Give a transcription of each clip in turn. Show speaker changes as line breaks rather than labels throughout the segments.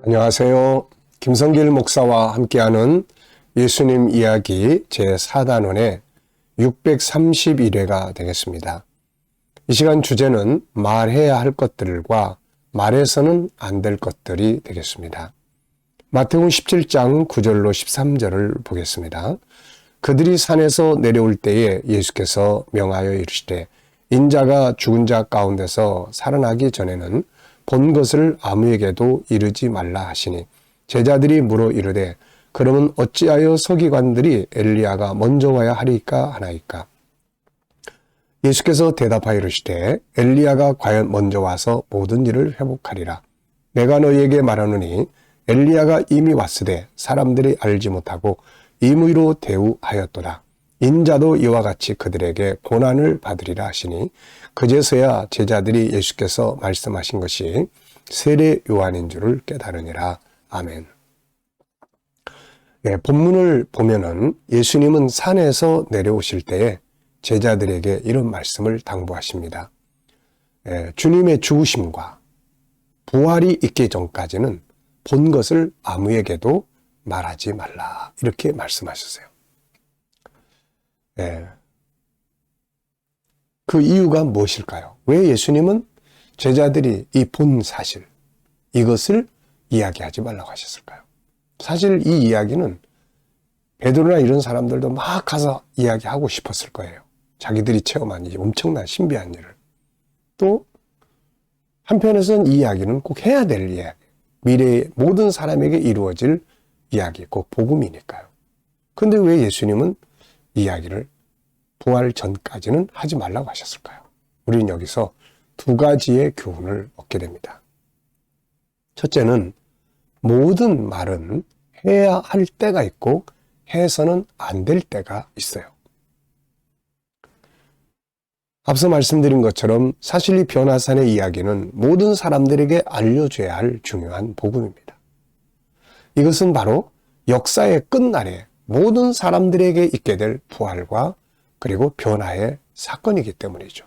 안녕하세요. 김성길 목사와 함께하는 예수님 이야기 제4단원의 631회가 되겠습니다. 이 시간 주제는 말해야 할 것들과 말해서는 안 될 것들이 되겠습니다. 마태복음 17장 9절로 13절을 보겠습니다. 그들이 산에서 내려올 때에 예수께서 명하여 이르시되 인자가 죽은 자 가운데서 살아나기 전에는 본 것을 아무에게도 이르지 말라 하시니 제자들이 물어 이르되 그러면 어찌하여 서기관들이 엘리야가 먼저 와야 하리까 하나이까. 예수께서 대답하여 이르시되 엘리야가 과연 먼저 와서 모든 일을 회복하리라. 내가 너희에게 말하노니 엘리야가 이미 왔으되 사람들이 알지 못하고 임의로 대우하였도다. 인자도 이와 같이 그들에게 고난을 받으리라 하시니 그제서야 제자들이 예수께서 말씀하신 것이 세례 요한인 줄을 깨달으니라. 아멘. 본문을 보면은 예수님은 산에서 내려오실 때에 제자들에게 이런 말씀을 당부하십니다. 주님의 죽으심과 부활이 있기 전까지는 본 것을 아무에게도 말하지 말라. 이렇게 말씀하셨어요. 그 이유가 무엇일까요? 왜 예수님은 제자들이 이 본 사실, 이것을 이야기하지 말라고 하셨을까요? 사실 이 이야기는 베드로나 이런 사람들도 막 가서 이야기하고 싶었을 거예요. 자기들이 체험한 이 엄청난 신비한 일을. 또 한편에서는 이 이야기는 꼭 해야 될 이야기, 미래의 모든 사람에게 이루어질 이야기, 꼭 복음이니까요. 그런데 왜 예수님은 이야기를 부활 전까지는 하지 말라고 하셨을까요? 우리는 여기서 두 가지의 교훈을 얻게 됩니다. 첫째는 모든 말은 해야 할 때가 있고 해서는 안 될 때가 있어요. 앞서 말씀드린 것처럼 사실 이 변화산의 이야기는 모든 사람들에게 알려줘야 할 중요한 복음입니다. 이것은 바로 역사의 끝날에 모든 사람들에게 있게 될 부활과 그리고 변화의 사건이기 때문이죠.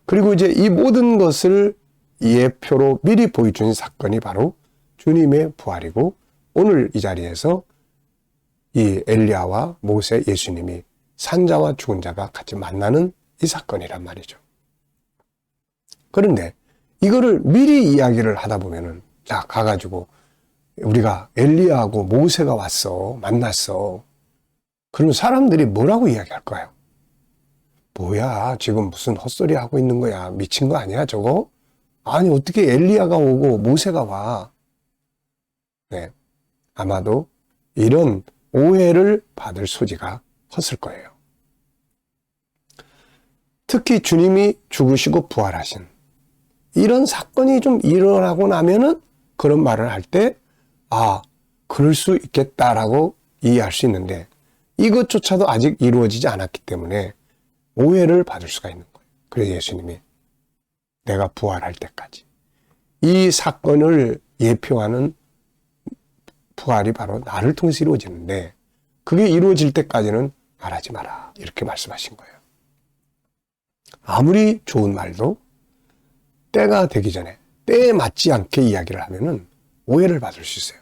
그리고 이제 이 모든 것을 예표로 미리 보여준 사건이 바로 주님의 부활이고 오늘 이 자리에서 이 엘리야와 모세, 예수님이 산자와 죽은 자가 같이 만나는 이 사건이란 말이죠. 그런데 이거를 미리 이야기를 하다 보면은 자, 가가지고 우리가 엘리야하고 모세가 왔어, 만났어. 그러면 사람들이 뭐라고 이야기할까요? 뭐야, 지금 무슨 헛소리 하고 있는 거야? 미친 거 아니야, 저거? 아니, 어떻게 엘리야가 오고 모세가 와? 네, 아마도 이런 오해를 받을 소지가 컸을 거예요. 특히 주님이 죽으시고 부활하신 이런 사건이 좀 일어나고 나면은 그런 말을 할 때, 아, 그럴 수 있겠다라고 이해할 수 있는데 이것조차도 아직 이루어지지 않았기 때문에 오해를 받을 수가 있는 거예요. 그래서 예수님이 내가 부활할 때까지 이 사건을 예표하는 부활이 바로 나를 통해서 이루어지는데 그게 이루어질 때까지는 말하지 마라. 이렇게 말씀하신 거예요. 아무리 좋은 말도 때가 되기 전에 때에 맞지 않게 이야기를 하면은 오해를 받을 수 있어요.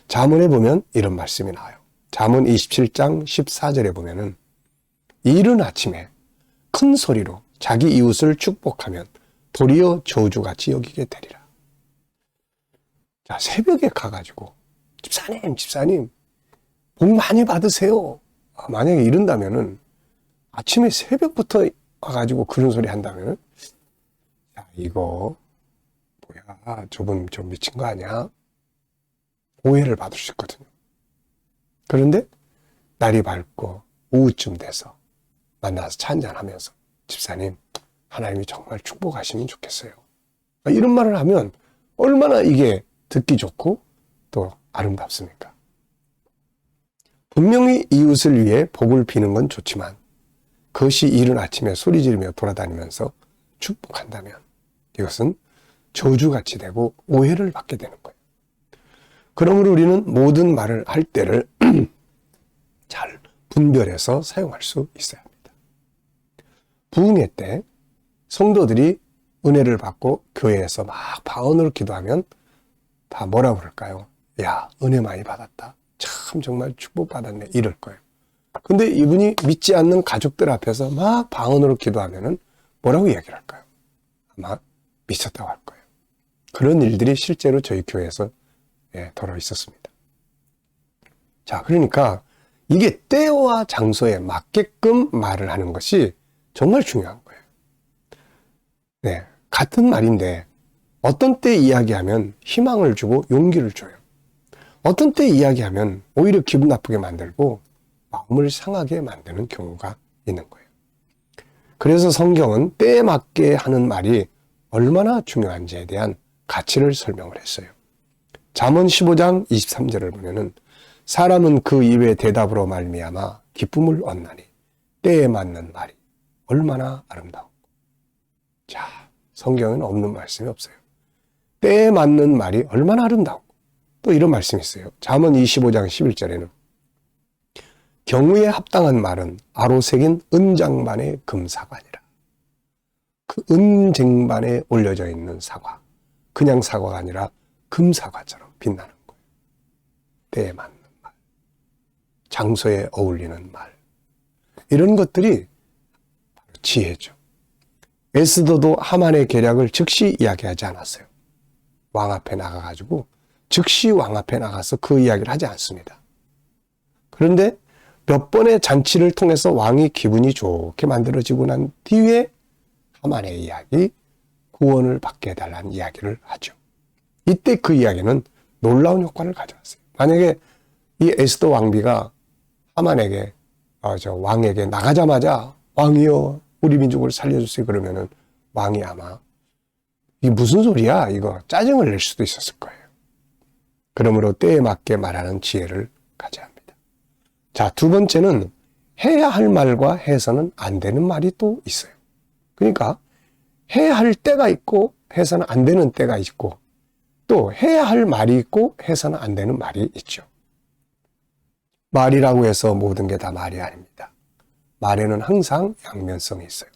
잠언에 보면 이런 말씀이 나와요. 잠언 27장 14절에 보면은 이른 아침에 큰 소리로 자기 이웃을 축복하면 도리어 저주같이 여기게 되리라. 자, 새벽에 가가지고 집사님 복 많이 받으세요. 만약에 이런다면은 아침에 새벽부터 와가지고 그런 소리 한다면은 야, 이거 뭐야, 저분 좀 미친 거 아니야? 오해를 받을 수 있거든요. 그런데 날이 밝고 오후쯤 돼서 만나서 차 한잔하면서 집사님, 하나님이 정말 축복하시면 좋겠어요. 이런 말을 하면 얼마나 이게 듣기 좋고 또 아름답습니까? 분명히 이웃을 위해 복을 비는 건 좋지만 그것이 이른 아침에 소리 지르며 돌아다니면서 축복한다면 이것은 저주같이 되고 오해를 받게 되는 거예요. 그러므로 우리는 모든 말을 할 때를 잘 분별해서 사용할 수 있어야 합니다. 부흥회 때 성도들이 은혜를 받고 교회에서 막 방언으로 기도하면 다 뭐라 그럴까요? 야, 은혜 많이 받았다. 참 정말 축복받았네. 이럴 거예요. 근데 이분이 믿지 않는 가족들 앞에서 막 방언으로 기도하면은 뭐라고 이야기를 할까요? 아마 미쳤다고 할 거예요. 그런 일들이 실제로 저희 교회에서 더러 있었습니다. 자, 그러니까 이게 때와 장소에 맞게끔 말을 하는 것이 정말 중요한 거예요. 네, 같은 말인데 어떤 때 이야기하면 희망을 주고 용기를 줘요. 어떤 때 이야기하면 오히려 기분 나쁘게 만들고 마음을 상하게 만드는 경우가 있는 거예요. 그래서 성경은 때에 맞게 하는 말이 얼마나 중요한지에 대한 가치를 설명을 했어요. 잠언 15장 23절을 보면은 사람은 그 입의 대답으로 말미암아 기쁨을 얻나니 때에 맞는 말이 얼마나 아름다운고. 자, 성경에는 없는 말씀이 없어요. 때에 맞는 말이 얼마나 아름다운고. 또 이런 말씀이 있어요. 잠언 25장 11절에는 경우에 합당한 말은 아로 새긴 은장반의 금사과니라. 그 은쟁반에 올려져 있는 사과, 그냥 사과가 아니라 금사과처럼 빛나는 거예요. 때에 맞는 말, 장소에 어울리는 말, 이런 것들이 바로 지혜죠. 에스더도 하만의 계략을 즉시 이야기하지 않았어요. 왕 앞에 나가가지고 즉시 왕 앞에 나가서 그 이야기를 하지 않습니다. 그런데 몇 번의 잔치를 통해서 왕이 기분이 좋게 만들어지고 난 뒤에 하만의 이야기, 구원을 받게 해달라는 이야기를 하죠. 이때 그 이야기는 놀라운 효과를 가져왔어요. 만약에 이 에스더 왕비가 하만에게, 왕에게 나가자마자 왕이여 우리 민족을 살려주세요 그러면은 왕이 아마 이게 무슨 소리야 이거 짜증을 낼 수도 있었을 거예요. 그러므로 때에 맞게 말하는 지혜를 가져야 합니다. 자, 두 번째는 해야 할 말과 해서는 안 되는 말이 또 있어요. 그러니까 해야 할 때가 있고 해서는 안 되는 때가 있고 또 해야 할 말이 있고 해서는 안 되는 말이 있죠. 말이라고 해서 모든 게 다 말이 아닙니다. 말에는 항상 양면성이 있어요.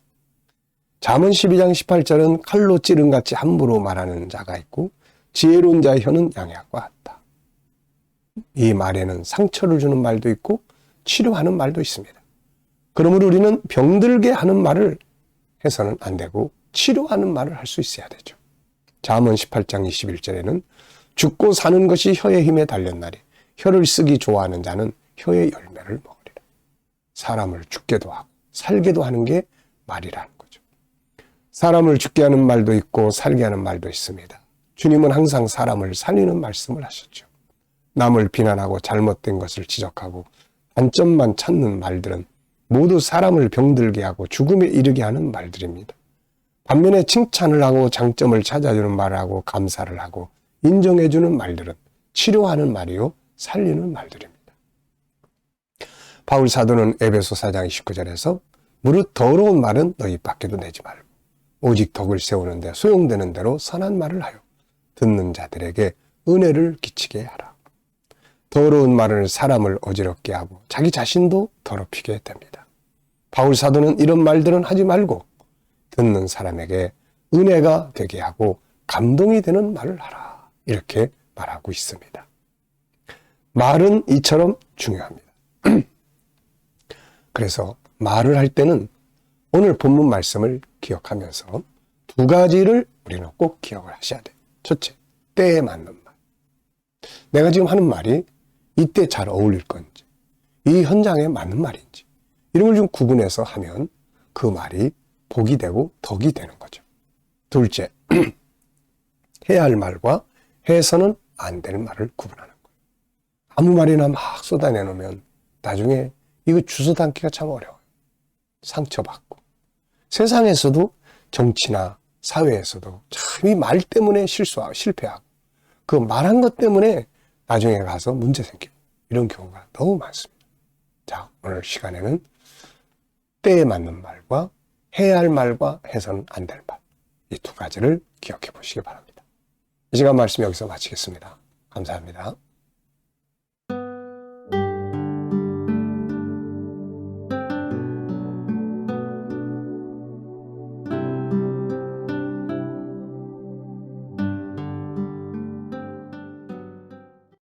잠언 12장 18절은 칼로 찌른같이 함부로 말하는 자가 있고 지혜로운 자의 혀는 양약과 같다. 이 말에는 상처를 주는 말도 있고 치료하는 말도 있습니다. 그러므로 우리는 병들게 하는 말을 해서는 안 되고 치료하는 말을 할 수 있어야 되죠. 잠언 18장 21절에는 죽고 사는 것이 혀의 힘에 달렸나니 혀를 쓰기 좋아하는 자는 혀의 열매를 먹으리라. 사람을 죽게도 하고 살게도 하는 게 말이라는 거죠. 사람을 죽게 하는 말도 있고 살게 하는 말도 있습니다. 주님은 항상 사람을 살리는 말씀을 하셨죠. 남을 비난하고 잘못된 것을 지적하고 단점만 찾는 말들은 모두 사람을 병들게 하고 죽음에 이르게 하는 말들입니다. 반면에 칭찬을 하고 장점을 찾아주는 말을 하고 감사를 하고 인정해주는 말들은 치료하는 말이요 살리는 말들입니다. 바울 사도는 에베소 4장 29절에서 무릇 더러운 말은 너희 입 밖에도 내지 말고 오직 덕을 세우는 데 소용되는 대로 선한 말을 하여 듣는 자들에게 은혜를 끼치게 하라. 더러운 말은 사람을 어지럽게 하고 자기 자신도 더럽히게 됩니다. 바울 사도는 이런 말들은 하지 말고 듣는 사람에게 은혜가 되게 하고 감동이 되는 말을 하라. 이렇게 말하고 있습니다. 말은 이처럼 중요합니다. 그래서 말을 할 때는 오늘 본문 말씀을 기억하면서 두 가지를 우리는 꼭 기억을 하셔야 돼요. 첫째, 때에 맞는 말. 내가 지금 하는 말이 이때 잘 어울릴 건지, 이 현장에 맞는 말인지 이런 걸 좀 구분해서 하면 그 말이 복이 되고 덕이 되는 거죠. 둘째, 해야 할 말과 해서는 안 되는 말을 구분하는 거예요. 아무 말이나 막 쏟아내놓으면 나중에 이거 주워 담기가 참 어려워요. 상처받고. 세상에서도 정치나 사회에서도 참 이 말 때문에 실수하고 실패하고 그 말한 것 때문에 나중에 가서 문제 생기고 이런 경우가 너무 많습니다. 자, 오늘 시간에는 때에 맞는 말과 해야 할 말과 해서는 안 될 말, 이 두 가지를 기억해 보시기 바랍니다. 이 시간 말씀 여기서 마치겠습니다. 감사합니다.